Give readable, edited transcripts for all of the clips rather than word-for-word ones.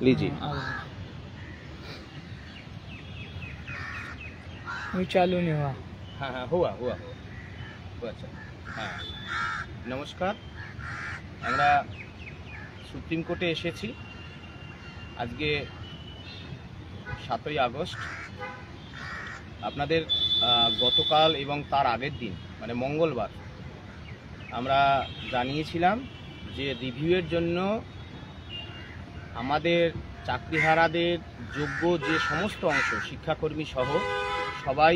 लीजिए। चालू नहीं हुआ। हाँ हाँ हुआ हुआ अच्छा हाँ नमस्कार আমরা সুপ্রিম কোর্টে এসেছি আজকে 7ই আগস্ট আপনাদের গতকাল এবং তার আগের দিন মানে মঙ্গলবার আমরা জানিয়েছিলাম যে রিভিউয়ের জন্য আমাদের চাকরিহারাদের যোগ্য যে সমস্ত অংশ শিক্ষাকর্মী সহ সবাই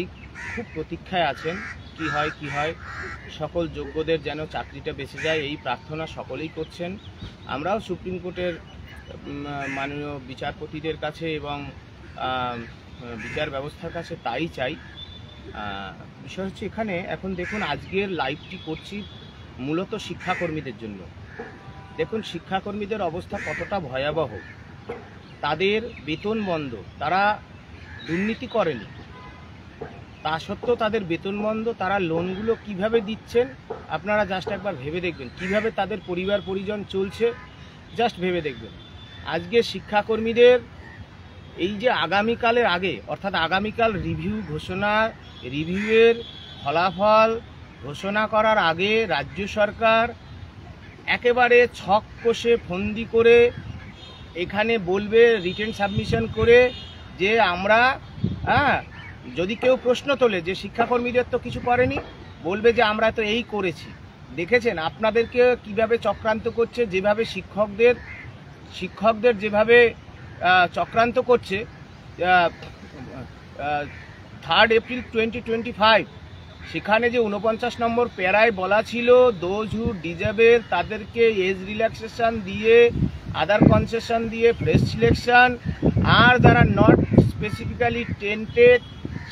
খুব প্রতীক্ষায় আছেন কি হয় সকল যোগ্যদের যেন চাকরিটা বেঁচে যায় এই প্রার্থনা সকলেই করছেন। আমরাও সুপ্রিম কোর্টের মাননীয় বিচারপতিদের কাছে এবং বিচার ব্যবস্থার কাছে তাই চাই। বিষয় হচ্ছে এখানে এখন দেখুন আজকের লাইভটি করছি মূলত শিক্ষাকর্মীদের জন্য। দেখুন শিক্ষাকর্মীদের অবস্থা কতটা ভয়াবহ, তাদের বেতন বন্ধ, তারা দুর্নীতি করেনি তা সত্ত্বেও তাদের বেতন বন্ধ, তারা লোনগুলো কিভাবে দিচ্ছেন আপনারা জাস্ট একবার ভেবে দেখবেন, কিভাবে তাদের পরিবার পরিজন চলছে জাস্ট ভেবে দেখবেন। আজকে শিক্ষাকর্মীদের এই যে আগামীকালের আগে অর্থাৎ আগামীকাল রিভিউয়ের ফলাফল ঘোষণা করার আগে রাজ্য সরকার একেবারে ছক কষে ফন্দি করে এখানে বলবে রিটেন সাবমিশন করে যে আমরা যদি কেউ প্রশ্ন তোলে যে শিক্ষাকর্মীদের তো কিছু করেনি, বলবে যে আমরা তো এই করেছি। দেখেছেন আপনাদেরকে কিভাবে চক্রান্ত করছে, যেভাবে শিক্ষকদের যেভাবে চক্রান্ত করছে। 3 এপ্রিল 2025 সেখানে যে 49 নম্বর প্যারায় বলা ছিল দোজ হু ডিজাবেল তাদেরকে এজ রিল্যাক্সেশন দিয়ে, আদার কনসেশন দিয়ে ফ্রেশ সিলেকশন, আর যারা নট স্পেসিফিক্যালি টেন্টেড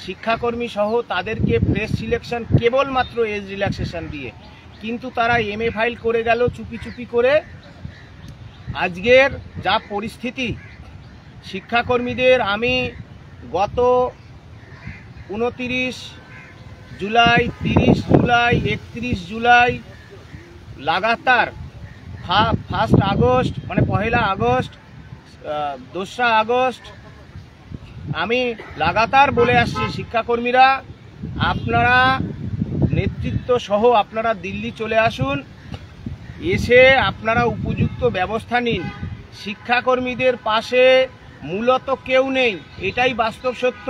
শিক্ষাকর্মী সহ তাদেরকে ফ্রেশ সিলেকশন কেবলমাত্র এজ রিল্যাক্সেশন দিয়ে। কিন্তু তারা এমএ ফাইল করে গেল চুপি চুপি করে। আজকের যা পরিস্থিতি শিক্ষাকর্মীদের, আমি গত 29 জুলাই, 30 জুলাই, 31 জুলাই লাগাতার 1 আগস্ট মানে 1 আগস্ট, 2 আগস্ট আমি লাগাতার বলে আসছি শিক্ষাকর্মীরা আপনারা নেতৃত্ব সহ আপনারা দিল্লি চলে আসুন, এসে আপনারা উপযুক্ত ব্যবস্থা নিন। শিক্ষাকর্মীদের পাশে মূলত কেউ নেই, এটাই বাস্তব সত্য।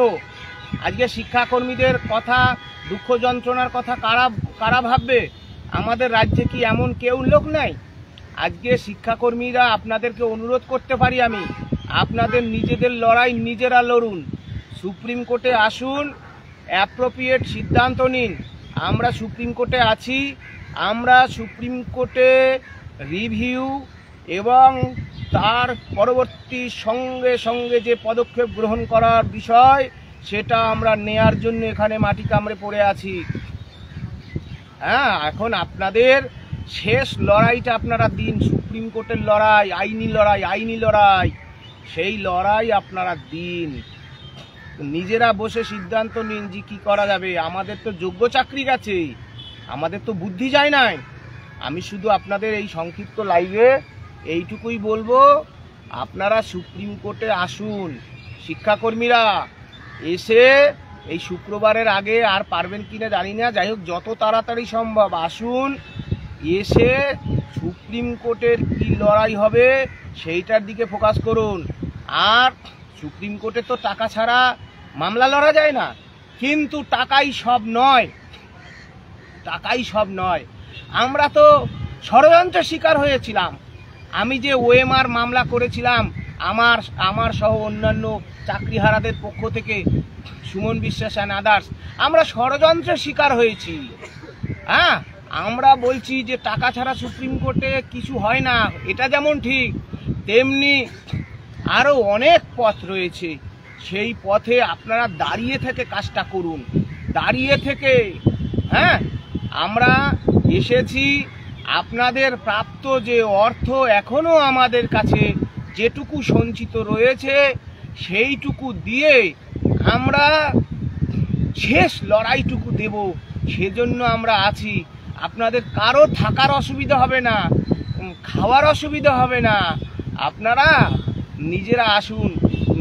আজকে শিক্ষাকর্মীদের কথা, দুঃখ যন্ত্রণার কথা কারা ভাববে? আমাদের রাজ্যে কি এমন কেউ লোক নাই? আজকে শিক্ষাকর্মীরা আপনাদেরকে অনুরোধ করতে পারি আমি, আপনাদের নিজেদের লড়াই নিজেরা লড়ুন, সুপ্রিম কোর্টে আসুন, অ্যাপ্রোপ্রিয়েট সিদ্ধান্ত নিন। আমরা সুপ্রিম কোর্টে আছি, আমরা সুপ্রিম কোর্টে রিভিউ এবং তার পরবর্তী সঙ্গে সঙ্গে যে পদক্ষেপ গ্রহণ করার বিষয় সেটা আমরা নেয়ার জন্য এখানে মাটি কামড়ে পড়ে আছি। এখন আপনাদের শেষ লড়াইটা আপনারা দিন, সুপ্রিম কোর্টের লড়াই, আইনি লড়াই, সেই লড়াই আপনারা দিন। নিজেরা বসে সিদ্ধান্ত নিন যে কি করা যাবে। আমাদের তো যোগ্য চাকরি গেছে, আমাদের তো বুদ্ধি যায় নাই। আমি শুধু আপনাদের এই সংক্ষিপ্ত লাইভে এইটুকুই বলবো, আপনারা সুপ্রিম কোর্টে আসুন। শিক্ষাকর্মীরা এসে এই শুক্রবারের আগে আর পারবেন কিনা জানি না, যাই হোক যত তাড়াতাড়ি সম্ভব আসুন, এসে সুপ্রিম কোর্টের কি লড়াই হবে সেইটার দিকে ফোকাস করুন। আর সুপ্রিম কোর্টে তো টাকা ছাড়া মামলা লড়া যায় না, কিন্তু টাকাই সব নয়। আমরা তো ষড়যন্ত্রের শিকার হয়েছিলাম। আমি যে ওএমআর মামলা করেছিলাম আমার সহ অন্যান্য চাকরিহারাদের পক্ষ থেকে, সুমন বিশ্বাস অ্যান্ড আদার্স, আমরা ষড়যন্ত্রের শিকার হয়েছি। আমরা বলছি যে টাকা ছাড়া সুপ্রিম কোর্টে কিছু হয় না, এটা যেমন ঠিক তেমনি আরও অনেক পথ রয়েছে। সেই পথে আপনারা দাঁড়িয়ে থেকে কাজটা করুন, দাঁড়িয়ে থেকে। আমরা এসেছি, আপনাদের প্রাপ্ত যে অর্থ এখনো আমাদের কাছে যেটুকু সঞ্চিত রয়েছে সেইটুকু দিয়ে আমরা শেষ লড়াইটুকু দেব, সেজন্য আমরা আছি। আপনাদের কারো থাকার অসুবিধা হবে না, খাওয়ার অসুবিধা হবে না। আপনারা নিজেরা আসুন,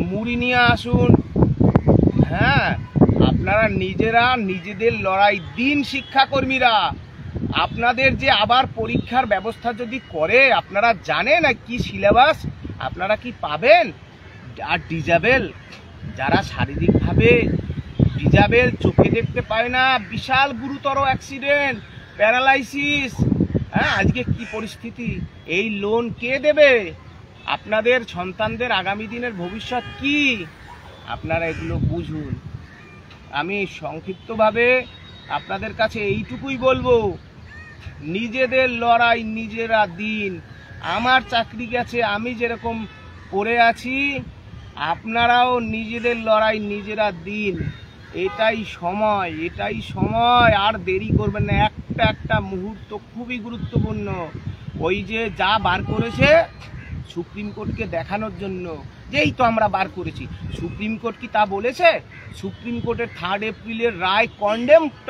মুড়ি নিয়ে আসুন। হ্যাঁ, আপনারা নিজেরা নিজেদের লড়াই দিন। শিক্ষাকর্মীরা, আপনাদের যে আবার পরীক্ষার ব্যবস্থা যদি করে, আপনারা জানেন কি সিলেবাস, আপনারা কি পাবেন? আর ডিজাবেল, যারা শারীরিকভাবে ডিজাবেল, চোখে দেখতে পায় না, বিশাল গুরুতর অ্যাক্সিডেন্ট, প্যারালাইসিস, হ্যাঁ, আজকে কি পরিস্থিতি, এই লোন কে দেবে? আপনাদের সন্তানদের আগামী দিনের ভবিষ্যৎ কি? আপনারা এগুলো বুঝুন। আমি সংক্ষিপ্তভাবে আপনাদের কাছে এইটুকুই বলবো, নিজেদের লড়াই নিজেরা দিন। আমার চাকরি গেছে, আমি যেরকম পড়ে আছি, আপনারাও নিজেদের লড়াই নিজেরা দিন। এটাই সময়, এটাই সময়, আর দেরি করবেন না। একটা মুহূর্ত খুবই গুরুত্বপূর্ণ। ওই যে যা বার করেছে সুপ্রিম কোর্টকে দেখানোর জন্য, যেই তো আমরা বার করেছি, সুপ্রিম কোর্ট কি তা বলেছে? সুপ্রিম কোর্টের 3 এপ্রিলের রায় কন্টেম্পট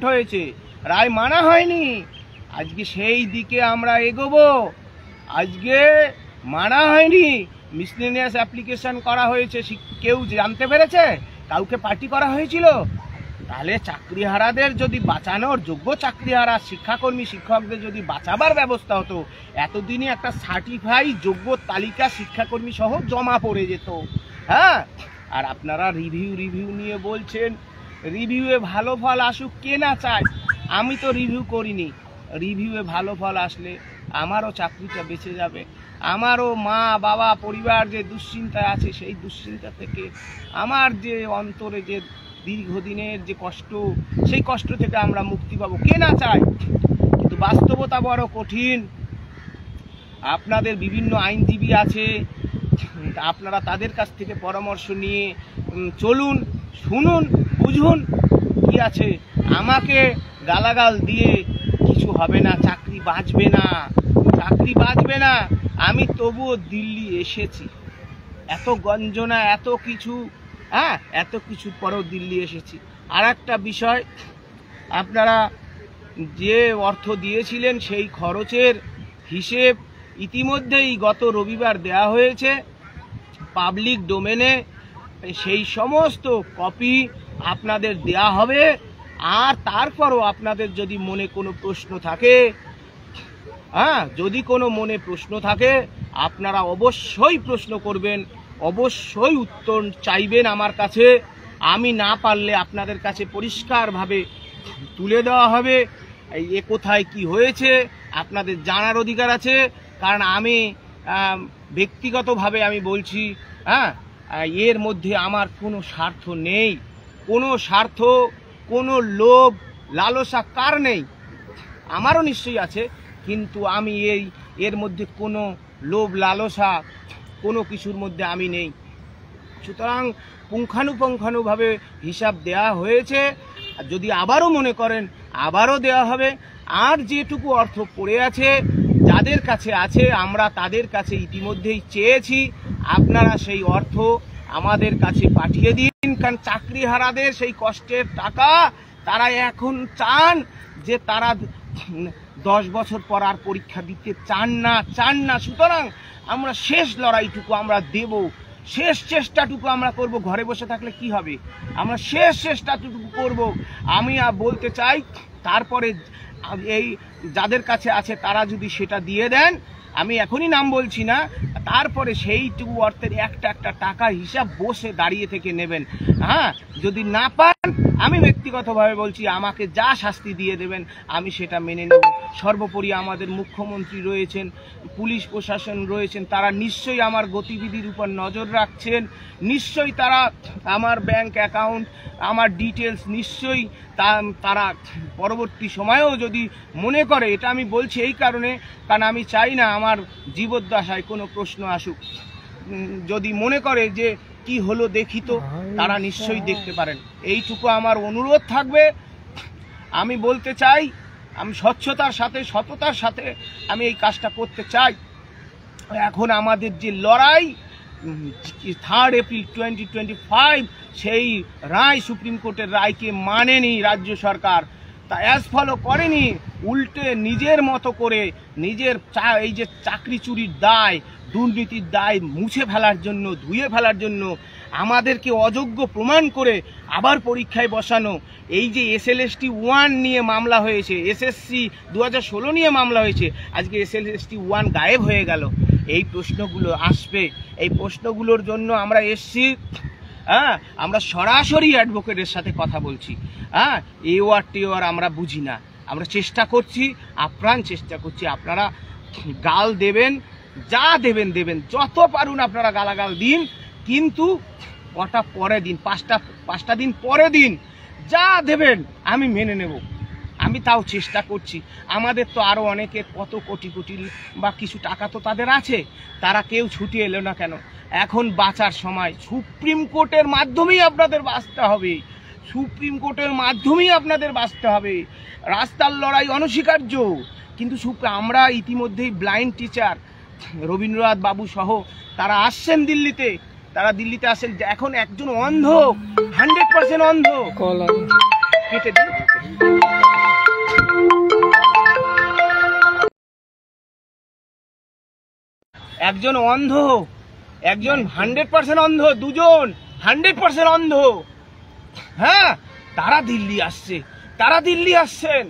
হয়েছে, রায় মানা হয়নি। আজকে সেই দিকে আমরা এগোবো। আজকে মানা হয়নি, মিসলেনিয়াস অ্যাপ্লিকেশন করা হয়েছে, কেউ জানতে পেরেছে? কাউকে পার্টি করা হয়েছিল? তাহলে চাকরিহারাদের যদি বাঁচানোর, যোগ্য চাকরিহারা শিক্ষাকর্মী শিক্ষকদের যদি বাঁচাবার ব্যবস্থা হতো, এতদিনে একটা সার্টিফাই যোগ্য তালিকা শিক্ষাকর্মী সহ জমা পড়ে যেত। হ্যাঁ, আর আপনারা রিভিউ নিয়ে বলছেন, রিভিউয়ে ভালো ফল আসুক, কে না চায়? আমি তো রিভিউ করিনি, রিভিউয়ে ভালো ফল আসলে আমারও চাকরিটা বেঁচে যাবে, আমারও মা বাবা পরিবার যে দুশ্চিন্তায় আছে, সেই দুশ্চিন্তা থেকে, আমার যে অন্তরে যে দীর্ঘদিনের যে কষ্ট, সেই কষ্ট থেকে আমরা মুক্তি পাবো, কে না চায়? কিন্তু বাস্তবতা বড় কঠিন। আপনাদের বিভিন্ন আইনজীবী আছে, আপনারা তাদের কাছ থেকে পরামর্শ নিয়ে চলুন, শুনুন, বুঝুন কি আছে। আমাকে গালাগাল দিয়ে কিছু হবে না, চাকরি বাঁচবে না, চাকরি বাঁচবে না। আমি তবুও দিল্লি এসেছি, এত গঞ্জনা, এত কিছু, হ্যাঁ, এত কিছুর পরেও দিল্লি এসেছি। আর একটা বিষয়, আপনারা যে অর্থ দিয়েছিলেন সেই খরচের হিসেব ইতিমধ্যেই গত রবিবার দেয়া হয়েছে পাবলিক ডোমেনে, সেই সমস্ত কপি আপনাদের দেয়া হবে। আর তারপরও আপনাদের যদি মনে কোনো প্রশ্ন থাকে, হ্যাঁ, যদি কোনো মনে প্রশ্ন থাকে, আপনারা অবশ্যই প্রশ্ন করবেন, অবশ্যই উত্তর চাইবেন আমার কাছে। আমি না পারলে আপনাদের কাছে পরিষ্কারভাবে তুলে দেওয়া হবে। এ কোথায় কি হয়েছে আপনাদের জানার অধিকার আছে। কারণ আমি ব্যক্তিগতভাবে আমি বলছি, হ্যাঁ, এর মধ্যে আমার কোনো স্বার্থ নেই, কোনো স্বার্থ, কোনো লোভ লালসা কার নেই? আমারও নিশ্চয়ই আছে, কিন্তু আমি এর মধ্যে কোনো লোভ লালসা কোনো কিছুর মধ্যে আমি নেই। সুতরাং পুঙ্খানুপুঙ্খানুভাবে হিসাব দেয়া হয়েছে, যদি আবারও মনে করেন আবারও দেওয়া হবে। আর যেটুকু অর্থ পড়ে আছে, যাদের কাছে আছে, আমরা তাদের কাছে ইতিমধ্যেই চেয়েছি, আপনারা সেই অর্থ আমাদের কাছে পাঠিয়ে দিন। কারণ চাকরিহারাদের সেই কষ্টের টাকা তারা এখন চান যে তারা 10 বছর পর আর পরীক্ষা দিতে চান না। সুতরাং আমরা শেষ লড়াইটুকু আমরা দেব, শেষ চেষ্টাটুকু আমরা করব। ঘরে বসে থাকলে কি হবে? আমরা শেষ চেষ্টাটুকু করব। আমি বলতে চাই, তারপরে এই যাদের কাছে আছে তারা যদি সেটা দিয়ে দেন, আমি এখনই নাম বলছি না, তারপরে সেইটুকু অর্থের একটা টাকা হিসাব বসে দাঁড়িয়ে থেকে নেবেন। হ্যাঁ, যদি না পান, আমি ব্যক্তিগতভাবে বলছি, আমাকে যা শাস্তি দিয়ে দেবেন আমি সেটা মেনে নেব। সর্বোপরি আমাদের মুখ্যমন্ত্রী রয়েছেন, পুলিশ প্রশাসন রয়েছেন, তারা নিশ্চয়ই আমার গতিবিধির উপর নজর রাখছেন। নিশ্চয়ই তারা আমার ব্যাংক অ্যাকাউন্ট, আমার ডিটেলস নিশ্চয়ই তারা পরবর্তী সময়েও যদি মনে করে, এটা আমি বলছি এই কারণে, কারণ আমি চাই না আমার জীবদ্দশায় কোনো প্রশ্ন আসুক। যদি মনে করে যে কি হলো দেখি তো, তারা নিশ্চয়ই দেখতে পারেন। এইটুকু আমার অনুরোধ থাকবে। আমি বলতে চাই, আমি স্বচ্ছতার সাথে, সততার সাথে আমি এই কাজটা করতে চাই। এখন আমাদের যে লড়াই, 3 এপ্রিল 2025 সেই রায়, সুপ্রিম কোর্টের রায়কে মানেনি রাজ্য সরকার, তা অ্যাজ ফলো করেনি, উল্টে নিজের মতো করে নিজের এই যে চাকরি চুরির দায়, দুর্নীতির দায় মুছে ফেলার জন্য, ধুয়ে ফেলার জন্য, আমাদেরকে অযোগ্য প্রমাণ করে আবার পরীক্ষায় বসানো। এই যে SLST 1 নিয়ে মামলা হয়েছে, SSC 2016 নিয়ে মামলা হয়েছে, আজকে SLST 1 গায়েব হয়ে গেল। এই প্রশ্নগুলো আসবে, এই প্রশ্নগুলোর জন্য আমরা এসছি। হ্যাঁ, আমরা সরাসরি অ্যাডভোকেটের সাথে কথা বলছি। হ্যাঁ, এওয়ার টেওয়ার আমরা বুঝি না, আমরা চেষ্টা করছি, আপ্রাণ চেষ্টা করছি। আপনারা গাল দেবেন, যা দেবেন দেবেন, যত পারুন আপনারা গালাগাল দিন, কিন্তু কটা পরে দিন, পাঁচটা দিন পরে দিন, যা দেবেন আমি মেনে নেব। আমি তাও চেষ্টা করছি। আমাদের তো আরও অনেকের কত কোটি কোটি বা কিছু টাকা তো তাদের আছে, তারা কেউ ছুটে এলো না কেন? এখন বাঁচার সময়। সুপ্রিম কোর্টের মাধ্যমেই আপনাদের বাঁচতে হবে, সুপ্রিম কোর্টের মাধ্যমেই আপনাদের বাঁচতে হবে। রাস্তার লড়াই অনস্বীকার্য, কিন্তু আমরা ইতিমধ্যেই ব্লাইন্ড টিচার রবীন্দ্রনাথ বাবু সহ তারা আসছেন দিল্লিতে, তারা দিল্লিতে আসেন। এখন একজন অন্ধ, 100% অন্ধ, কেটে দিন। একজন অন্ধ, একজন 100% অন্ধ, দুজন 100% অন্ধ। হ্যাঁ, তারা দিল্লি আসছে, তারা দিল্লি আসছেন।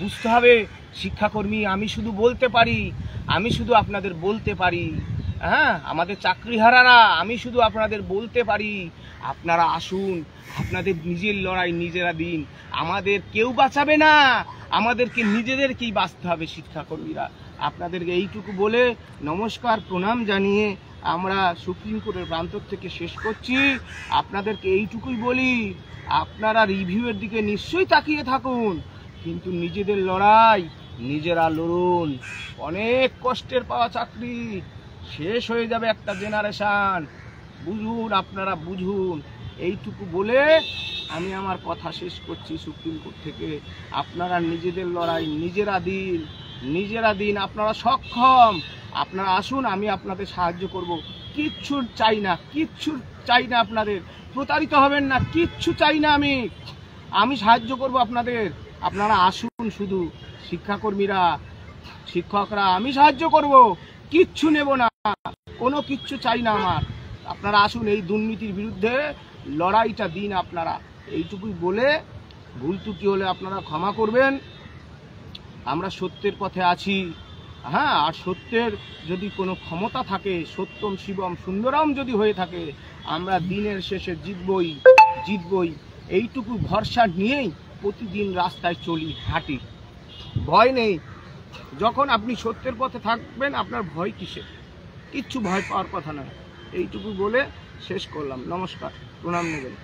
বুঝতে হবে শিক্ষাকর্মী, আমি শুধু বলতে পারি, আমি শুধু আপনাদের বলতে পারি। হ্যাঁ, আমাদের চাকরিহারারা, আমি শুধু আপনাদের বলতে পারি, আপনারা আসুন, আপনাদের নিজের লড়াই নিজেরা দিন। আমাদের কেউ বাঁচাবে না, আমাদেরকে নিজেদেরকেই বাঁচতে হবে শিক্ষাকর্মীরা। আপনাদেরকে এইটুকু বলে নমস্কার, প্রণাম জানিয়ে আমরা সুপ্রিম কোর্টের প্রান্তর থেকে শেষ করছি। আপনাদেরকে এইটুকুই বলি, আপনারা রিভিউয়ের দিকে নিশ্চয়ই তাকিয়ে থাকুন, কিন্তু নিজেদের লড়াই নিজেরা লড়ুন। অনেক কষ্টের পাওয়া চাকরি শেষ হয়ে যাবে একটা জেনারেশন, বুঝুন, আপনারা বুঝুন। এইটুকু বলে আমি আমার কথা শেষ করছি। সুপ্রিম কোর্ট থেকে আপনারা নিজেদের লড়াই নিজেরা দিন, নিজেরা দিন। আপনারা সক্ষম, আপনারা আসুন, আমি আপনাদের সাহায্য করব। কিচ্ছু চাই না, কিচ্ছু চাই না আপনাদের, প্রতারিত হবেন না, কিচ্ছু চাই না। আমি সাহায্য করব আপনাদের। আপনারা আসুন, শুধু শিক্ষাকর্মীরা, শিক্ষকরা, আমি সাহায্য করব, কিচ্ছু নেব না, কোনো কিচ্ছু চাই না আমার। আপনারা আসুন, এই দুর্নীতির বিরুদ্ধে লড়াইটা দিন আপনারা। এইটুকুই বলে, ভুল ত্রুটি হলে আপনারা ক্ষমা করবেন। আমরা সত্যের পথে আছি। হ্যাঁ, আর সত্যের যদি কোনো ক্ষমতা থাকে, সত্যম শিবম সুন্দরম যদি হয়ে থাকে, আমরা দিনের শেষে জিতবই, জিতবই। এইটুকু ভরসা নিয়েই প্রতিদিন রাস্তায় চলি, হাঁটি, ভয় নেই। যখন আপনি সত্যের পথে থাকবেন, আপনার ভয় কিসের? কিচ্ছু ভয় পাওয়ার কথা নয়। এইটুকু বলে শেষ করলাম। নমস্কার, প্রণাম নেবেন।